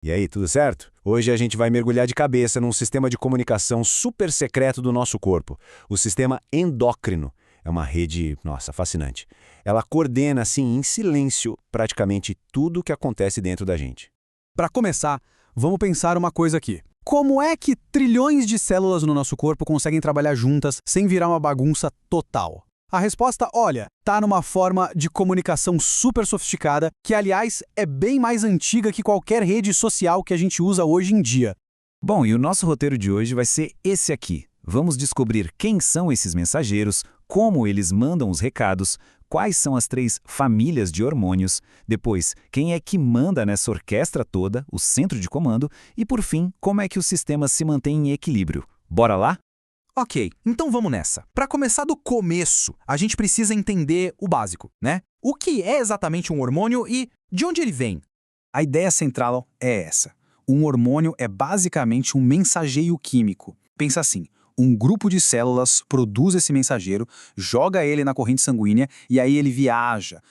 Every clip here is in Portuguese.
E aí, tudo certo? Hoje a gente vai mergulhar de cabeça num sistema de comunicação super secreto do nosso corpo, o sistema endócrino. É uma rede, nossa, fascinante. Ela coordena, assim, em silêncio, praticamente tudo o que acontece dentro da gente. Para começar, vamos pensar uma coisa aqui. Como é que trilhões de células no nosso corpo conseguem trabalhar juntas sem virar uma bagunça total? A resposta, olha, tá numa forma de comunicação super sofisticada, que, aliás, é bem mais antiga que qualquer rede social que a gente usa hoje em dia. Bom, e o nosso roteiro de hoje vai ser esse aqui. Vamos descobrir quem são esses mensageiros, como eles mandam os recados, quais são as 3 famílias de hormônios, depois, quem é que manda nessa orquestra toda, o centro de comando, e por fim, como é que o sistema se mantém em equilíbrio. Bora lá? Ok, então vamos nessa. Para começar do começo, a gente precisa entender o básico, né? O que é exatamente um hormônio e de onde ele vem? A ideia central é essa. Um hormônio é basicamente um mensageiro químico. Pensa assim, um grupo de células produz esse mensageiro, joga ele na corrente sanguínea e aí ele viaja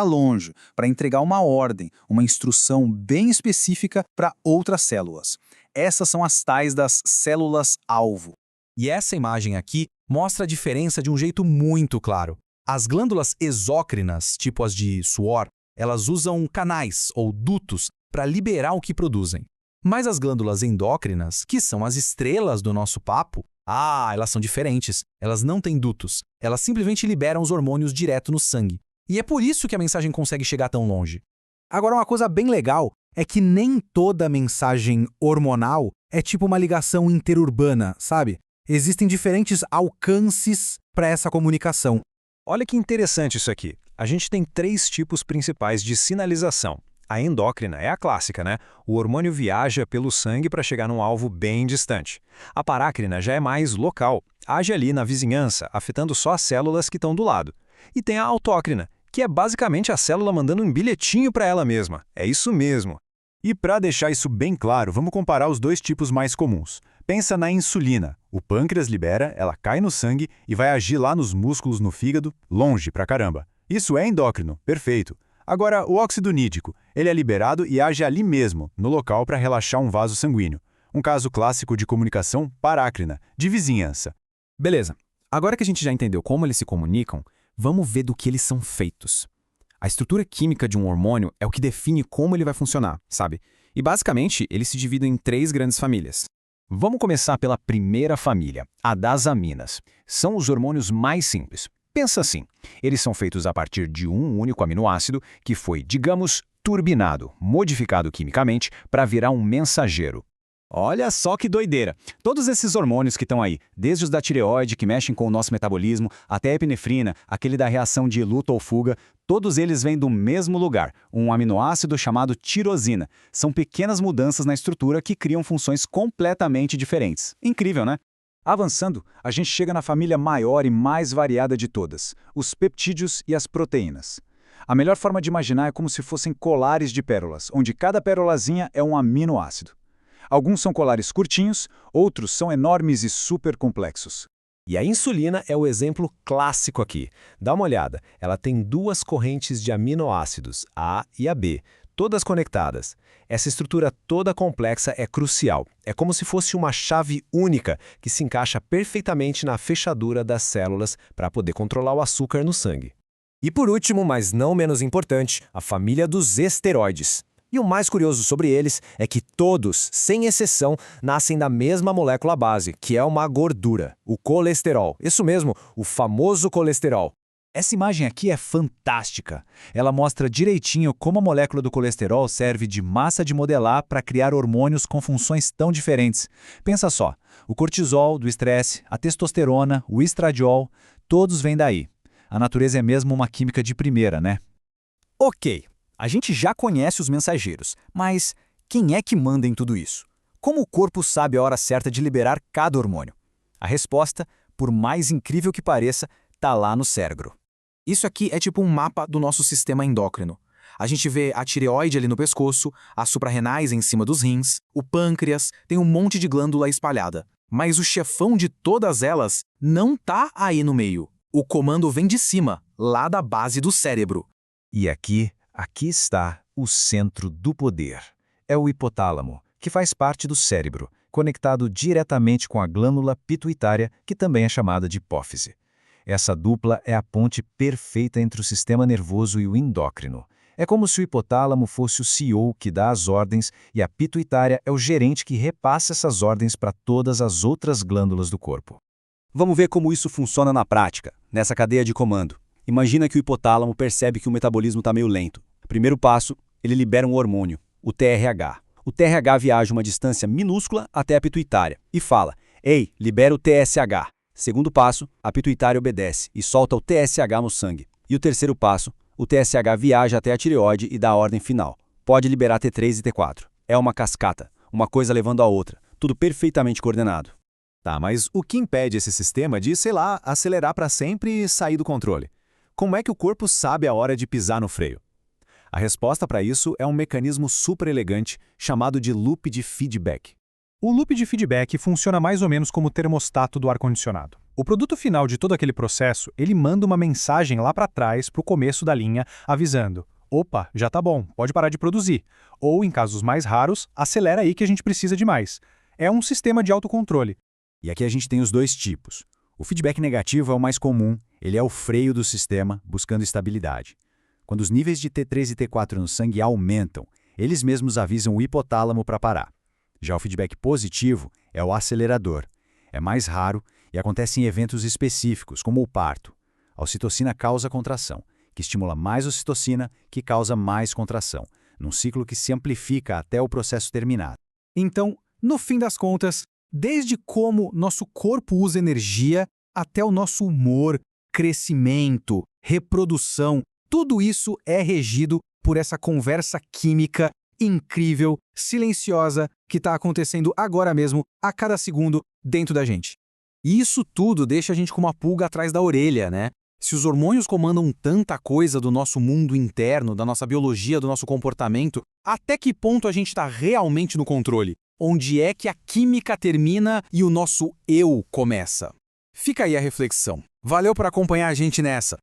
longe, para entregar uma ordem, uma instrução bem específica para outras células. Essas são as tais das células-alvo. E essa imagem aqui mostra a diferença de um jeito muito claro. As glândulas exócrinas, tipo as de suor, elas usam canais ou dutos para liberar o que produzem. Mas as glândulas endócrinas, que são as estrelas do nosso papo, elas são diferentes. Elas não têm dutos. Elas simplesmente liberam os hormônios direto no sangue. E é por isso que a mensagem consegue chegar tão longe. Agora, uma coisa bem legal é que nem toda mensagem hormonal é tipo uma ligação interurbana, sabe? Existem diferentes alcances para essa comunicação. Olha que interessante isso aqui. A gente tem 3 tipos principais de sinalização. A endócrina é a clássica, né? O hormônio viaja pelo sangue para chegar num alvo bem distante. A parácrina já é mais local, age ali na vizinhança, afetando só as células que estão do lado. E tem a autócrina, que é basicamente a célula mandando um bilhetinho para ela mesma. É isso mesmo. E para deixar isso bem claro, vamos comparar os 2 tipos mais comuns. Pensa na insulina. O pâncreas libera, ela cai no sangue e vai agir lá nos músculos no fígado, longe pra caramba. Isso é endócrino, perfeito. Agora, o óxido nítrico, ele é liberado e age ali mesmo, no local para relaxar um vaso sanguíneo. Um caso clássico de comunicação parácrina, de vizinhança. Beleza. Agora que a gente já entendeu como eles se comunicam, vamos ver do que eles são feitos. A estrutura química de um hormônio é o que define como ele vai funcionar, sabe? E basicamente, eles se dividem em 3 grandes famílias. Vamos começar pela primeira família, a das aminas. São os hormônios mais simples. Pensa assim, eles são feitos a partir de um único aminoácido que foi, digamos, turbinado, modificado quimicamente para virar um mensageiro. Olha só que doideira! Todos esses hormônios que estão aí, desde os da tireoide, que mexem com o nosso metabolismo, até a epinefrina, aquele da reação de luta ou fuga, todos eles vêm do mesmo lugar, um aminoácido chamado tirosina. São pequenas mudanças na estrutura que criam funções completamente diferentes. Incrível, né? Avançando, a gente chega na família maior e mais variada de todas, os peptídeos e as proteínas. A melhor forma de imaginar é como se fossem colares de pérolas, onde cada pérolazinha é um aminoácido. Alguns são colares curtinhos, outros são enormes e super complexos. E a insulina é o exemplo clássico aqui. Dá uma olhada, ela tem 2 correntes de aminoácidos, A e a B, todas conectadas. Essa estrutura toda complexa é crucial. É como se fosse uma chave única que se encaixa perfeitamente na fechadura das células para poder controlar o açúcar no sangue. E por último, mas não menos importante, a família dos esteroides. E o mais curioso sobre eles é que todos, sem exceção, nascem da mesma molécula base, que é uma gordura, o colesterol. Isso mesmo, o famoso colesterol. Essa imagem aqui é fantástica. Ela mostra direitinho como a molécula do colesterol serve de massa de modelar para criar hormônios com funções tão diferentes. Pensa só, o cortisol, do estresse, a testosterona, o estradiol, todos vêm daí. A natureza é mesmo uma química de primeira, né? Ok, a gente já conhece os mensageiros, mas quem é que manda em tudo isso? Como o corpo sabe a hora certa de liberar cada hormônio? A resposta, por mais incrível que pareça, está lá no cérebro. Isso aqui é tipo um mapa do nosso sistema endócrino. A gente vê a tireoide ali no pescoço, as suprarrenais em cima dos rins, o pâncreas, tem um monte de glândula espalhada. Mas o chefão de todas elas não tá aí no meio. O comando vem de cima, lá da base do cérebro. E aqui está o centro do poder. é o hipotálamo, que faz parte do cérebro, conectado diretamente com a glândula pituitária, que também é chamada de hipófise. Essa dupla é a ponte perfeita entre o sistema nervoso e o endócrino. É como se o hipotálamo fosse o CEO que dá as ordens e a pituitária é o gerente que repassa essas ordens para todas as outras glândulas do corpo. Vamos ver como isso funciona na prática, nessa cadeia de comando. Imagina que o hipotálamo percebe que o metabolismo está meio lento. Primeiro passo, ele libera um hormônio, o TRH. O TRH viaja uma distância minúscula até a pituitária e fala: "Ei, libera o TSH". Segundo passo, a pituitária obedece e solta o TSH no sangue. E o terceiro passo, o TSH viaja até a tireoide e dá a ordem final. Pode liberar T3 e T4. É uma cascata, uma coisa levando a outra, tudo perfeitamente coordenado. Tá, mas o que impede esse sistema de, sei lá, acelerar para sempre e sair do controle? Como é que o corpo sabe a hora de pisar no freio? A resposta para isso é um mecanismo super elegante chamado de loop de feedback. O loop de feedback funciona mais ou menos como o termostato do ar-condicionado. O produto final de todo aquele processo, ele manda uma mensagem lá para trás, para o começo da linha, avisando: opa, já tá bom, pode parar de produzir. Ou, em casos mais raros, acelera aí que a gente precisa de mais. É um sistema de autocontrole. E aqui a gente tem os dois tipos. O feedback negativo é o mais comum, ele é o freio do sistema, buscando estabilidade. Quando os níveis de T3 e T4 no sangue aumentam, eles mesmos avisam o hipotálamo para parar. Já o feedback positivo é o acelerador. É mais raro e acontece em eventos específicos, como o parto. A ocitocina causa contração, que estimula mais ocitocina, que causa mais contração, num ciclo que se amplifica até o processo terminar. Então, no fim das contas, desde como nosso corpo usa energia até o nosso humor, crescimento, reprodução, tudo isso é regido por essa conversa química incrível, silenciosa, que está acontecendo agora mesmo, a cada segundo, dentro da gente. E isso tudo deixa a gente com uma pulga atrás da orelha, né? Se os hormônios comandam tanta coisa do nosso mundo interno, da nossa biologia, do nosso comportamento, até que ponto a gente está realmente no controle? Onde é que a química termina e o nosso eu começa? Fica aí a reflexão. Valeu por acompanhar a gente nessa.